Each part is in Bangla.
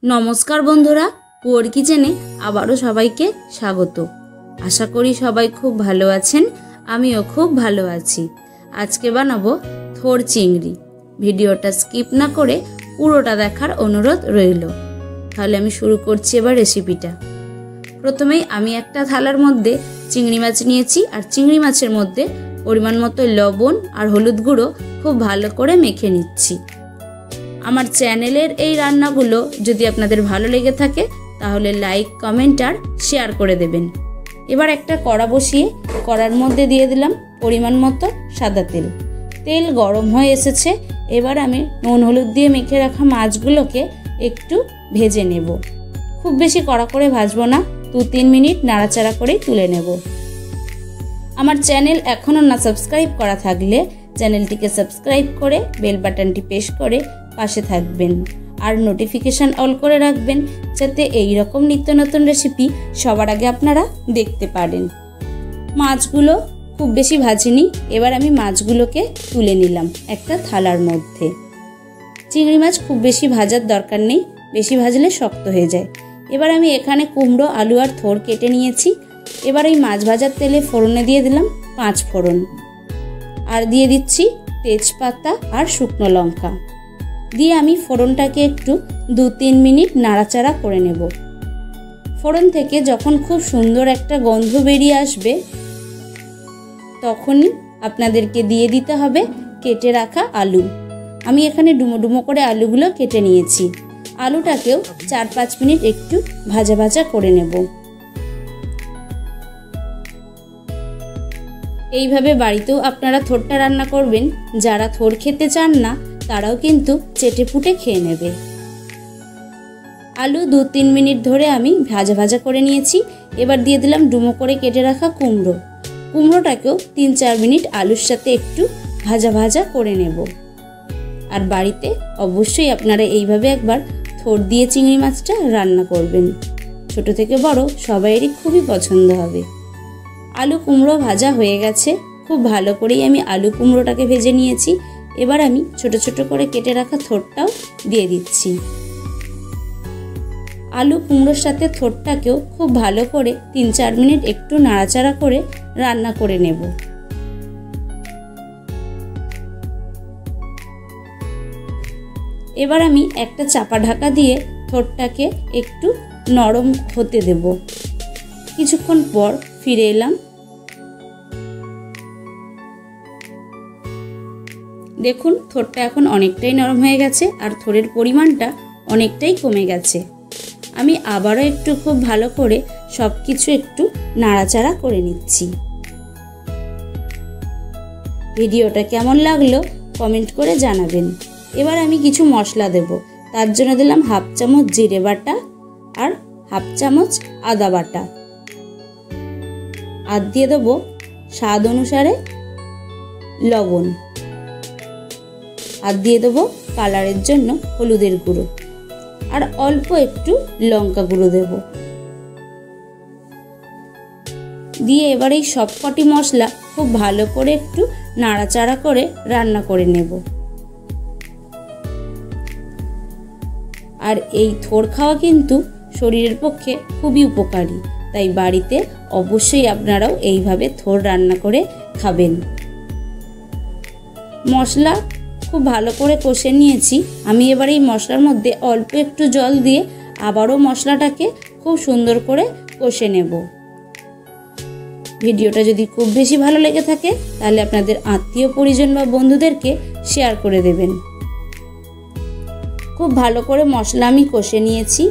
নমস্কার বন্ধুরা, কুয়োর কিচেনে আবারও সবাইকে স্বাগত। আশা করি সবাই খুব ভালো আছেন, আমিও খুব ভালো আছি। আজকে বানাবো থোর চিংড়ি। ভিডিওটা স্কিপ না করে পুরোটা দেখার অনুরোধ রইল। তাহলে আমি শুরু করছি এবার রেসিপিটা। প্রথমেই আমি একটা থালার মধ্যে চিংড়ি মাছ নিয়েছি, আর চিংড়ি মাছের মধ্যে পরিমাণ মতো লবণ আর হলুদ গুঁড়ো খুব ভালো করে মেখে নিচ্ছি। আমার চ্যানেলের এই রান্নাগুলো যদি আপনাদের ভালো লেগে থাকে তাহলে লাইক, কমেন্ট আর শেয়ার করে দেবেন। এবার একটা কড়া বসিয়ে কড়ার মধ্যে দিয়ে দিলাম পরিমাণ মতো সাদা তেল। তেল গরম হয়ে এসেছে। এবার আমি নুন হলুদ দিয়ে মেখে রাখা মাছগুলোকে একটু ভেজে নেব। খুব বেশি কড়া করে ভাজবো না, 2-3 মিনিট নাড়াচাড়া করেই তুলে নেব। আমার চ্যানেল এখনও না সাবস্ক্রাইব করা থাকলে চ্যানেলটিকে সাবস্ক্রাইব করে বেল বাটনটি প্রেস করে পাশে থাকবেন, আর নোটিফিকেশান অল করে রাখবেন যাতে এই রকম নিত্য নতুন রেসিপি সবার আগে আপনারা দেখতে পারেন। মাছগুলো খুব বেশি ভাজিনি। এবার আমি মাছগুলোকে তুলে নিলাম একটা থালার মধ্যে। চিংড়ি মাছ খুব বেশি ভাজার দরকার নেই, বেশি ভাজলে শক্ত হয়ে যায়। এবার আমি এখানে কুমড়ো, আলু আর থোর কেটে নিয়েছি। এবার এই মাছ ভাজার তেলে ফোড়নে দিয়ে দিলাম 5 ফোড়ন, আর দিয়ে দিচ্ছি তেজপাতা আর শুকনো লঙ্কা দিয়ে আমি ফোড়নটাকে একটু 2-3 মিনিট নাড়াচাড়া করে নেব। ফোড়ন থেকে যখন খুব সুন্দর একটা গন্ধ বেরিয়ে আসবে তখনই আপনাদেরকে দিয়ে দিতে হবে কেটে রাখা আলু। আমি এখানে ডুমো ডুমো করে আলুগুলো কেটে নিয়েছি। আলুটাকেও 4-5 মিনিট একটু ভাজা ভাজা করে নেব। এইভাবে বাড়িতেও আপনারা থোরটা রান্না করবেন। যারা থোর খেতে চান না তারাও কিন্তু চেটে পুটে খেয়ে নেবে। আলু 2-3 মিনিট ধরে আমি ভাজা ভাজা করে নিয়েছি। এবার দিয়ে দিলাম ডুমো করে কেটে রাখা কুমড়ো। কুমড়োটাকেও 3-4 মিনিট আলুর সাথে একটু ভাজা ভাজা করে নেব। আর বাড়িতে অবশ্যই আপনারা এইভাবে একবার থোর দিয়ে চিংড়ি মাছটা রান্না করবেন। ছোট থেকে বড় সবাইয়েরই খুবই পছন্দ হবে। আলু কুমড়ো ভাজা হয়ে গেছে। খুব ভালো করেই আমি আলু কুমড়োটাকে ভেজে নিয়েছি। এবার আমি ছোট ছোট করে কেটে রাখা থোরটাও দিয়ে দিচ্ছি। আলু কুমড়োর সাথে থোরটাকেও খুব ভালো করে 3-4 মিনিট একটু নাড়াচাড়া করে রান্না করে নেব। এবার আমি একটা চাপা ঢাকা দিয়ে থোরটাকে একটু নরম হতে দেব। কিছুক্ষণ পর ফিরে এলাম। দেখুন থোরটা এখন অনেকটাই নরম হয়ে গেছে, আর থোরের পরিমাণটা অনেকটাই কমে গেছে। আমি আবারও একটু খুব ভালো করে সব কিছু একটু নাড়াচাড়া করে নিচ্ছি। ভিডিওটা কেমন লাগলো কমেন্ট করে জানাবেন। এবার আমি কিছু মশলা দেব। তার জন্য দিলাম 1/2 চামচ জিরে বাটা আর 1/2 চামচ আদা বাটা, আর দিয়ে দেবো স্বাদ অনুসারে লবণ, আর দিয়ে দেবো কালারের জন্য হলুদের গুঁড়ো, আর অল্প একটু লঙ্কা গুঁড়ো দেব। দিয়ে এবার এই সবকটি মশলা খুব ভালো করে একটু নাড়াচাড়া করে রান্না করে নেব। আর এই থোর খাওয়া কিন্তু শরীরের পক্ষে খুবই উপকারী, তাই বাড়িতে অবশ্যই আপনারাও এইভাবে থোর রান্না করে খাবেন। মশলা খুব ভালো করে কষে নিয়েছি। আমি এবার এই মশলার মধ্যে অল্প একটু জল দিয়ে আবারও মশলাটাকে খুব সুন্দর করে কষে নেব। ভিডিওটা যদি খুব বেশি ভালো লেগে থাকে তাহলে আপনাদের আত্মীয় পরিজন বা বন্ধুদেরকে শেয়ার করে দেবেন। খুব ভালো করে মশলা আমি কষে নিয়েছি।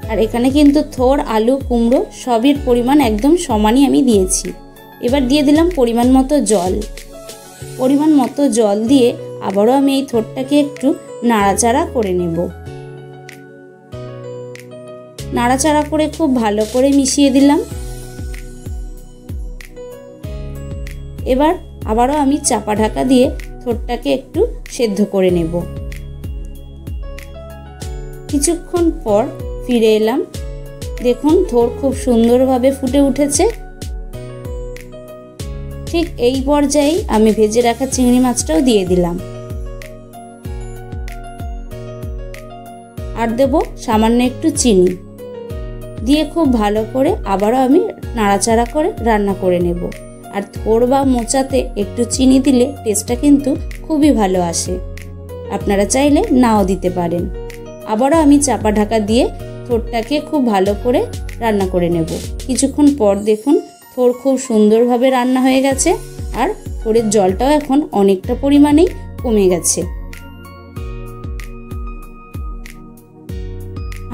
আর এখানে কিন্তু থোর, আলু, কুমড়ো সবের পরিমাণ একদম সমানই আমি দিয়েছি। এবার দিয়ে দিলাম পরিমাণ মতো জল। পরিমাণ মতো জল দিয়ে আবারও আমি এই থোরটাকে একটু নাড়াচাড়া করে নেব। নাড়াচাড়া করে খুব ভালো করে মিশিয়ে দিলাম। এবার আবারও আমি চাপা ঢাকা দিয়ে থোরটাকে একটু সেদ্ধ করে নেব। কিছুক্ষণ পর ফিরে এলাম। দেখুন থোর খুব সুন্দরভাবে ফুটে উঠেছে। ঠিক এই পর্যায়ে আমি ভেজে রাখা চিংড়ি মাছটাও দিয়ে দিলাম। আর দেব সামান্য একটু চিনি দিয়ে খুব ভালো করে আবারও আমি নাড়াচাড়া করে রান্না করে নেব। আর থোড় বা মোচাতে একটু চিনি দিলে টেস্টটা কিন্তু খুবই ভালো আসে, আপনারা চাইলে নাও দিতে পারেন। আবারও আমি চাপা ঢাকা দিয়ে থোড়টাকে খুব ভালো করে রান্না করে নেব। কিছুক্ষণ পর দেখুন থোড় খুব সুন্দরভাবে রান্না হয়ে গেছে আর থোড়ের জলটাও এখন অনেকটা পরিমাণেই কমে গেছে।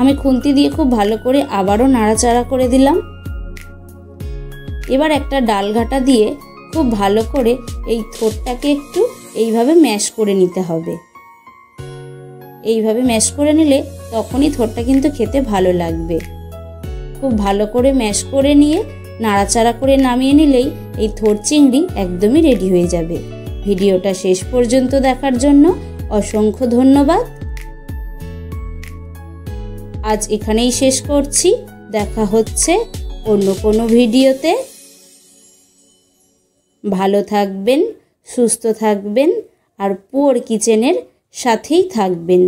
আমি খুন্তি দিয়ে খুব ভালো করে আবারও নাড়াচাড়া করে দিলাম। এবার একটা ডালঘাটা দিয়ে খুব ভালো করে এই থোড়টাকে একটু এইভাবে ম্যাশ করে নিতে হবে। এইভাবে ম্যাশ করে নিলে তখনই থোড়টা কিন্তু খেতে ভালো লাগবে। খুব ভালো করে ম্যাশ করে নিয়ে নাড়াচাড়া করে নামিয়ে নিলেই এই থোড় চিংড়ি একদমই রেডি হয়ে যাবে। ভিডিওটা শেষ পর্যন্ত দেখার জন্য অসংখ্য ধন্যবাদ। আজ এখানেই শেষ করছি, দেখা হচ্ছে অন্য কোনো ভিডিওতে। ভালো থাকবেন, সুস্থ থাকবেন আর পুয়ার কিচেনের সাথেই থাকবেন।